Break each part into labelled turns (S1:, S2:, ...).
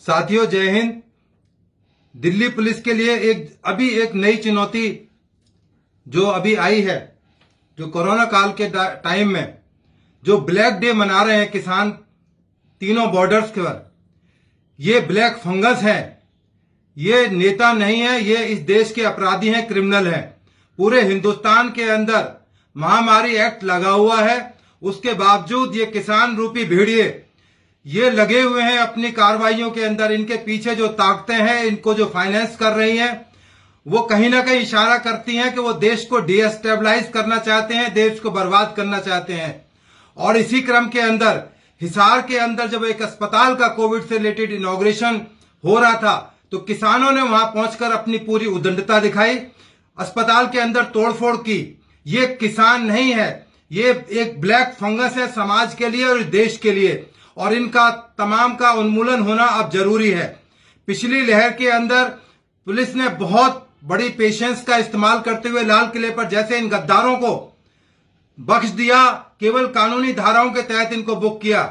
S1: साथियों, जय हिंद। दिल्ली पुलिस के लिए अभी एक नई चुनौती जो अभी आई है, जो कोरोना काल के टाइम में जो ब्लैक डे मना रहे हैं किसान तीनों बॉर्डर्स पर, ये ब्लैक फंगस है। ये नेता नहीं है, ये इस देश के अपराधी हैं, क्रिमिनल हैं। पूरे हिंदुस्तान के अंदर महामारी एक्ट लगा हुआ है, उसके बावजूद ये किसान रूपी भेड़िए ये लगे हुए हैं अपनी कार्रवाइयों के अंदर। इनके पीछे जो ताकतें हैं, इनको जो फाइनेंस कर रही हैं, वो कहीं ना कहीं इशारा करती हैं कि वो देश को डीएस्टेबलाइज करना चाहते हैं, देश को बर्बाद करना चाहते हैं। और इसी क्रम के अंदर हिसार के अंदर जब एक अस्पताल का कोविड से रिलेटेड इनॉग्रेशन हो रहा था, तो किसानों ने वहां पहुंचकर अपनी पूरी उद्दंडता दिखाई, अस्पताल के अंदर तोड़फोड़ की। ये किसान नहीं है, ये एक ब्लैक फंगस है समाज के लिए और देश के लिए, और इनका तमाम का उन्मूलन होना अब जरूरी है। पिछली लहर के अंदर पुलिस ने बहुत बड़ी पेशेंस का इस्तेमाल करते हुए लाल किले पर जैसे इन गद्दारों को बख्श दिया, केवल कानूनी धाराओं के तहत इनको बुक किया।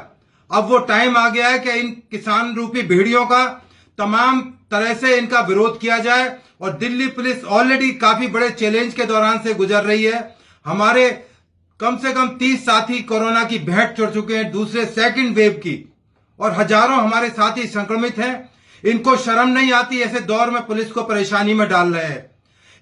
S1: अब वो टाइम आ गया है कि इन किसान रूपी भेड़ियों का तमाम तरह से इनका विरोध किया जाए। और दिल्ली पुलिस ऑलरेडी काफी बड़े चैलेंज के दौरान से गुजर रही है। हमारे कम से कम 30 साथी कोरोना की भेंट चढ़ चुके हैं, दूसरे सेकंड वेव की, और हजारों हमारे साथी संक्रमित हैं। इनको शर्म नहीं आती, ऐसे दौर में पुलिस को परेशानी में डाल रहे हैं।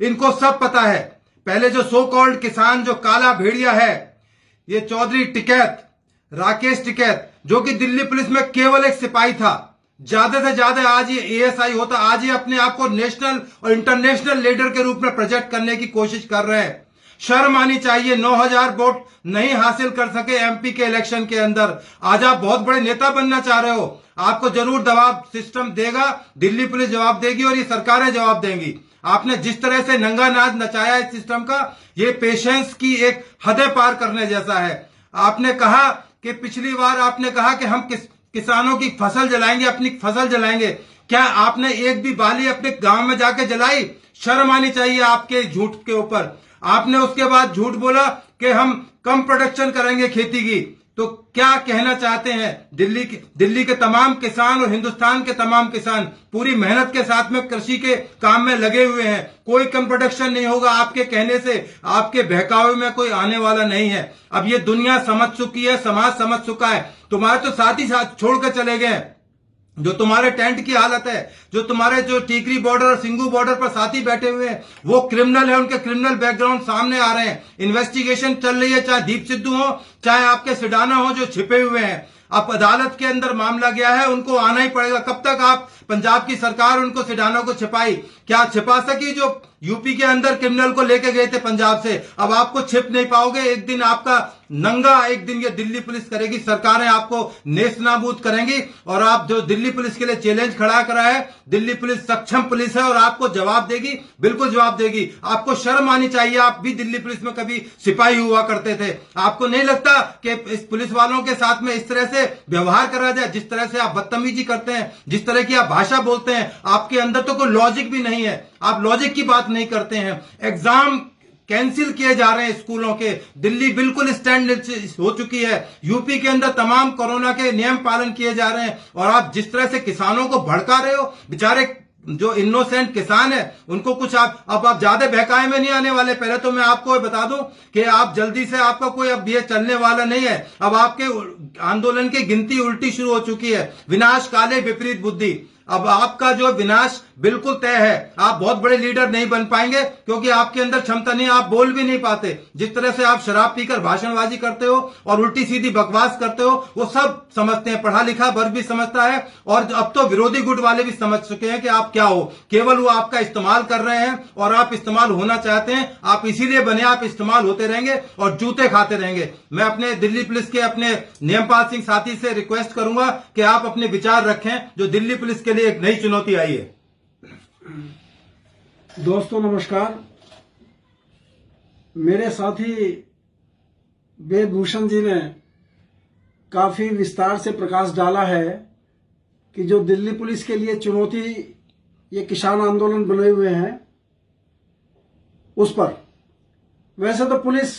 S1: इनको सब पता है, पहले जो सो कॉल्ड किसान जो काला भेड़िया है, ये चौधरी टिकैत, राकेश टिकैत, जो कि दिल्ली पुलिस में केवल एक सिपाही था, ज्यादा से ज्यादा आज ये एएसआई होता। आज ये अपने आप को नेशनल और इंटरनेशनल लीडर के रूप में प्रोजेक्ट करने की कोशिश कर रहे हैं। शर्म आनी चाहिए। 9000 वोट नहीं हासिल कर सके एमपी के इलेक्शन के अंदर। आज आप बहुत बड़े नेता बनना चाह रहे हो, आपको जरूर जवाब सिस्टम देगा, दिल्ली पुलिस जवाब देगी और ये सरकारें जवाब देंगी। आपने जिस तरह से नंगा नाच नचाया इस सिस्टम का, ये पेशेंस की एक हदें पार करने जैसा है। आपने कहा कि पिछली बार आपने कहा कि हम किसानों की फसल जलाएंगे, अपनी फसल जलाएंगे। क्या आपने एक भी बाली अपने गांव में जाके जलाई? शर्म आनी चाहिए आपके झूठ के ऊपर। आपने उसके बाद झूठ बोला कि हम कम प्रोडक्शन करेंगे खेती की। तो क्या कहना चाहते हैं? दिल्ली के तमाम किसान और हिंदुस्तान के तमाम किसान पूरी मेहनत के साथ में कृषि के काम में लगे हुए हैं। कोई कम प्रोडक्शन नहीं होगा आपके कहने से, आपके बहकावे में कोई आने वाला नहीं है। अब ये दुनिया समझ चुकी है, समाज समझ चुका है। तुम्हारे तो साथ ही साथ छोड़ कर चले गए। जो तुम्हारे टेंट की हालत है, जो तुम्हारे जो टीकरी बॉर्डर और सिंगू बॉर्डर पर साथी बैठे हुए हैं, वो क्रिमिनल है, उनके क्रिमिनल बैकग्राउंड सामने आ रहे हैं। इन्वेस्टिगेशन चल रही है, चाहे दीप सिद्धू हो, चाहे आपके सिडाना हो जो छिपे हुए हैं। अब अदालत के अंदर मामला गया है, उनको आना ही पड़ेगा। कब तक आप पंजाब की सरकार उनको सिडाना को छिपाई? क्या छिपा सकी जो यूपी के अंदर क्रिमिनल को लेके गए थे पंजाब से? अब आपको छिप नहीं पाओगे। एक दिन आपका नंगा, एक दिन ये दिल्ली पुलिस करेगी, सरकारें आपको नेस्तनाबूद करेंगी। और आप जो दिल्ली पुलिस के लिए चैलेंज खड़ा करा है, दिल्ली पुलिस सक्षम पुलिस है और आपको जवाब देगी, बिल्कुल जवाब देगी। आपको शर्म आनी चाहिए। आप भी दिल्ली पुलिस में कभी सिपाही हुआ करते थे। आपको नहीं लगता कि इस पुलिस वालों के साथ में इस तरह से व्यवहार करा जाए? जिस तरह से आप बदतमीजी करते हैं, जिस तरह की आप भाषा बोलते हैं, आपके अंदर तो कोई लॉजिक भी नहीं है। आप लॉजिक की बात नहीं करते हैं। एग्जाम कैंसिल किए जा रहे हैं स्कूलों के। दिल्ली बिल्कुल स्टैंड हो चुकी है। यूपी के अंदर तमाम कोरोना के नियम पालन किए जा रहे हैं। और आप जिस तरह से किसानों को भड़का रहे हो, बेचारे जो इनोसेंट किसान है उनको कुछ आप ज्यादा बहकाए में नहीं आने वाले। पहले तो मैं आपको बता दूं कि आप जल्दी से, आपका कोई अब ये चलने वाला नहीं है। अब आपके आंदोलन की गिनती उल्टी शुरू हो चुकी है। विनाश काले विपरीत बुद्धि। अब आपका जो विनाश बिल्कुल तय है। आप बहुत बड़े लीडर नहीं बन पाएंगे क्योंकि आपके अंदर क्षमता नहीं, आप बोल भी नहीं पाते। जिस तरह से आप शराब पीकर भाषणबाजी करते हो और उल्टी सीधी बकवास करते हो, वो सब समझते हैं। पढ़ा लिखा वर्ग भी समझता है और अब तो विरोधी गुट वाले भी समझ चुके हैं कि आप क्या हो। केवल वो आपका इस्तेमाल कर रहे हैं और आप इस्तेमाल होना चाहते हैं। आप इसीलिए बने, आप इस्तेमाल होते रहेंगे और जूते खाते रहेंगे। मैं अपने दिल्ली पुलिस के अपने नियमपाल सिंह साथी से रिक्वेस्ट करूंगा कि आप अपने विचार रखें, जो दिल्ली पुलिस के लिए एक नई चुनौती आई है।
S2: दोस्तों नमस्कार। मेरे साथी वेदभूषण जी ने काफी विस्तार से प्रकाश डाला है कि जो दिल्ली पुलिस के लिए चुनौती ये किसान आंदोलन बने हुए हैं उस पर। वैसे तो पुलिस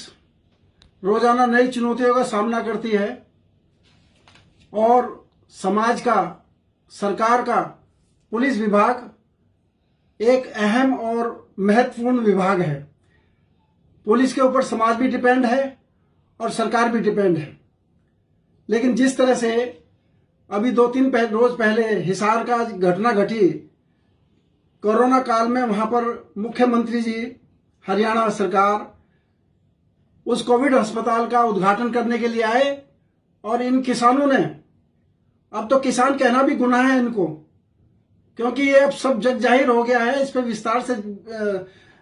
S2: रोजाना नई चुनौतियों का सामना करती है और समाज का सरकार का पुलिस विभाग एक अहम और महत्वपूर्ण विभाग है। पुलिस के ऊपर समाज भी डिपेंड है और सरकार भी डिपेंड है। लेकिन जिस तरह से अभी 2-3 रोज पहले हिसार का घटना घटी, कोरोना काल में वहां पर मुख्यमंत्री जी हरियाणा सरकार उस कोविड अस्पताल का उद्घाटन करने के लिए आए और इन किसानों ने, अब तो किसान कहना भी गुनाह है इनको, क्योंकि ये अब सब जग जाहिर हो गया है। इस पे विस्तार से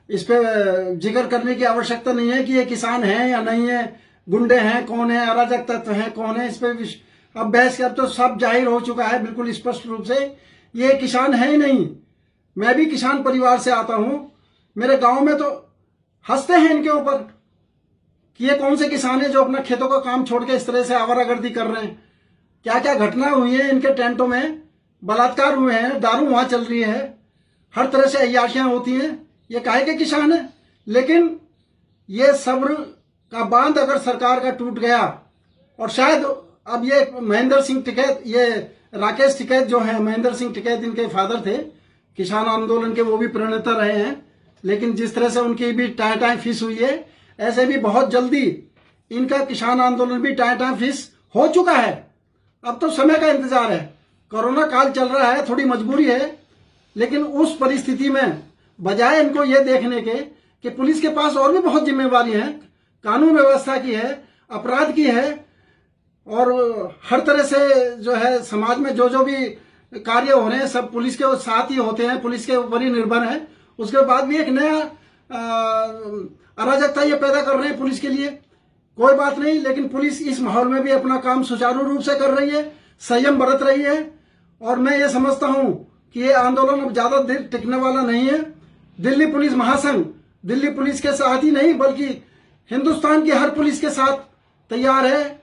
S2: इस पे जिक्र करने की आवश्यकता नहीं है कि ये किसान हैं या नहीं है, गुंडे हैं कौन है, अराजक तत्व हैं कौन है। इस पे अब बहस अब तो सब जाहिर हो चुका है बिल्कुल स्पष्ट रूप से, ये किसान है ही नहीं। मैं भी किसान परिवार से आता हूं, मेरे गांव में तो हंसते हैं इनके ऊपर कि ये कौन से किसान है जो अपना खेतों का काम छोड़ के इस तरह से आवारागर्दी कर रहे हैं। क्या क्या घटना हुई है इनके टेंटों में, बलात्कार हुए हैं, दारू वहां चल रही है, हर तरह से अय्याशियां होती हैं। ये काहे के किसान है? लेकिन ये सब्र का बांध अगर सरकार का टूट गया, और शायद अब ये महेंद्र सिंह टिकैत, ये राकेश टिकैत जो है, महेंद्र सिंह टिकैत इनके फादर थे, किसान आंदोलन के, वो भी प्रणेता रहे हैं। लेकिन जिस तरह से उनकी भी टाई फिस हुई है, ऐसे भी बहुत जल्दी इनका किसान आंदोलन भी टाई फिस हो चुका है। अब तो समय का इंतजार है, कोरोना काल चल रहा है, थोड़ी मजबूरी है। लेकिन उस परिस्थिति में बजाय इनको ये देखने के कि पुलिस के पास और भी बहुत जिम्मेवारी है, कानून व्यवस्था की है, अपराध की है, और हर तरह से जो है समाज में जो जो भी कार्य हो रहे हैं सब पुलिस के साथ ही होते हैं, पुलिस के ऊपर ही निर्भर है। उसके बाद भी एक नया अराजकता ये पैदा कर रहे हैं पुलिस के लिए, कोई बात नहीं। लेकिन पुलिस इस माहौल में भी अपना काम सुचारू रूप से कर रही है, संयम बरत रही है। और मैं ये समझता हूं कि ये आंदोलन अब ज्यादा देर टिकने वाला नहीं है। दिल्ली पुलिस महासंघ दिल्ली पुलिस के साथ ही नहीं बल्कि हिंदुस्तान की हर पुलिस के साथ तैयार है।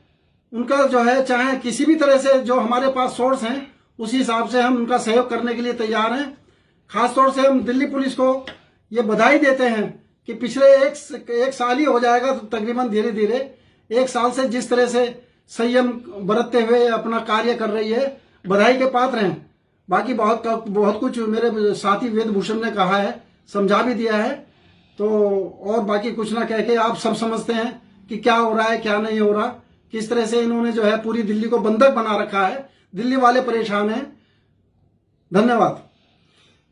S2: उनका जो है, चाहे किसी भी तरह से जो हमारे पास सोर्स हैं उसी हिसाब से हम उनका सहयोग करने के लिए तैयार हैं। खासतौर से हम दिल्ली पुलिस को ये बधाई देते हैं कि पिछले एक साल ही हो जाएगा तो तकरीबन धीरे धीरे 1 साल से जिस तरह से संयम बरतते हुए अपना कार्य कर रही है, बधाई के पात्र हैं। बाकी बहुत कुछ मेरे साथी वेदभूषण ने कहा है, समझा भी दिया है, तो और बाकी कुछ ना कह के आप सब समझते हैं कि क्या हो रहा है क्या नहीं हो रहा, किस तरह से इन्होंने जो है पूरी दिल्ली को बंधक बना रखा है। दिल्ली वाले परेशान हैं। धन्यवाद।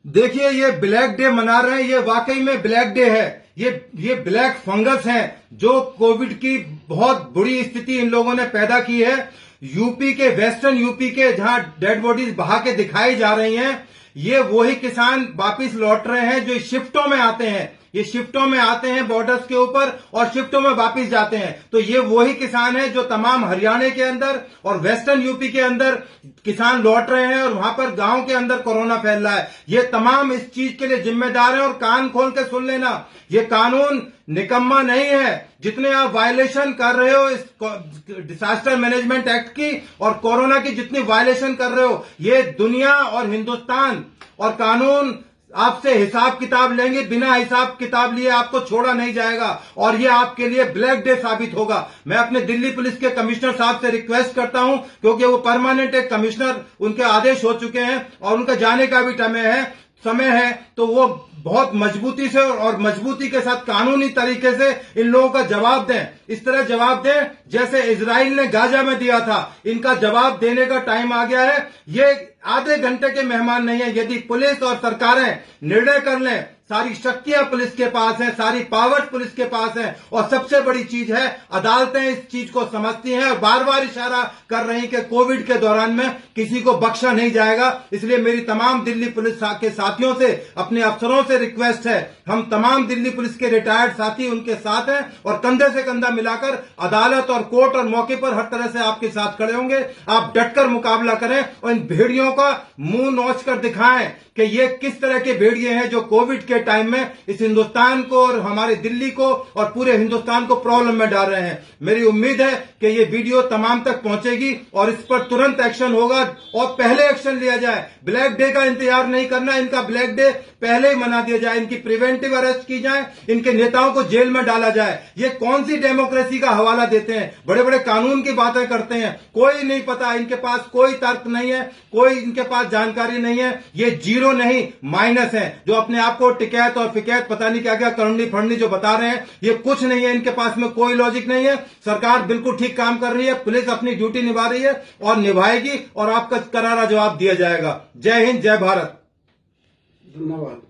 S1: देखिए, ये ब्लैक डे मना रहे हैं, ये वाकई में ब्लैक डे है। ये ब्लैक फंगस है जो कोविड की बहुत बुरी स्थिति इन लोगों ने पैदा की है। यूपी के, वेस्टर्न यूपी के, जहां डेड बॉडीज बहा के दिखाई जा रही हैं, ये वही किसान वापिस लौट रहे हैं जो शिफ्टों में आते हैं। ये शिफ्टों में आते हैं बॉर्डर्स के ऊपर और शिफ्टों में वापस जाते हैं। तो ये वही किसान है जो तमाम हरियाणा के अंदर और वेस्टर्न यूपी के अंदर किसान लौट रहे हैं और वहां पर गांव के अंदर कोरोना फैल रहा है। ये तमाम इस चीज के लिए जिम्मेदार हैं। और कान खोल के सुन लेना, ये कानून निकम्मा नहीं है। जितने आप वायलेशन कर रहे हो इस डिजास्टर मैनेजमेंट एक्ट की और कोरोना की जितनी वायलेशन कर रहे हो, ये दुनिया और हिंदुस्तान और कानून आपसे हिसाब किताब लेंगे। बिना हिसाब किताब लिए आपको छोड़ा नहीं जाएगा और ये आपके लिए ब्लैक डे साबित होगा। मैं अपने दिल्ली पुलिस के कमिश्नर साहब से रिक्वेस्ट करता हूं, क्योंकि वो परमानेंट एक कमिश्नर, उनके आदेश हो चुके हैं और उनका जाने का भी समय है, तो वो बहुत मजबूती से और मजबूती के साथ कानूनी तरीके से इन लोगों का जवाब दें। इस तरह जवाब दें जैसे इजराइल ने गाजा में दिया था। इनका जवाब देने का टाइम आ गया है। ये आधे घंटे के मेहमान नहीं है। यदि पुलिस और सरकारें निर्णय कर लें, सारी शक्तियां पुलिस के पास हैं, सारी पावर्स पुलिस के पास हैं, और सबसे बड़ी चीज है अदालतें इस चीज को समझती हैं और बार बार इशारा कर रही कि कोविड के दौरान में किसी को बख्शा नहीं जाएगा। इसलिए मेरी तमाम दिल्ली पुलिस के साथियों से, अपने अफसरों से रिक्वेस्ट है, हम तमाम दिल्ली पुलिस के रिटायर्ड साथी उनके साथ हैं और कंधे से कंधा मिलाकर अदालत और कोर्ट और मौके पर हर तरह से आपके साथ खड़े होंगे। आप डटकर मुकाबला करें और इन भेड़ियों का मुंह नोच कर दिखाएं कि ये किस तरह के भेड़िए हैं जो कोविड के टाइम में इस हिंदुस्तान को और हमारे दिल्ली को और पूरे हिंदुस्तान को प्रॉब्लम में डाल रहे हैं। मेरी उम्मीद है कि ये वीडियो तमाम तक पहुंचेगी और इस पर तुरंत एक्शन होगा और पहले एक्शन लिया जाए। ब्लैक डे का इंतजार नहीं करना, इनका ब्लैक डे पहले ही मना दिया जाए, इनकी प्रिवेंटिव अरेस्ट की जाए, इनके नेताओं को जेल में डाला जाए। ये कौन सी डेमोक्रेसी का हवाला देते हैं, बड़े बड़े कानून की बातें करते हैं, कोई नहीं पता, इनके पास कोई तर्क नहीं है, कोई इनके पास जानकारी नहीं है, ये जीरो नहीं माइनस है। जो अपने आप को टिकैत और फिकैत पता नहीं क्या क्या करनी फड़नी जो बता रहे हैं, ये कुछ नहीं है, इनके पास में कोई लॉजिक नहीं है। सरकार बिल्कुल ठीक काम कर रही है, पुलिस अपनी ड्यूटी निभा रही है और निभाएगी और आपका करारा जवाब दिया जाएगा। जय हिंद, जय भारत।
S2: धन्यवाद।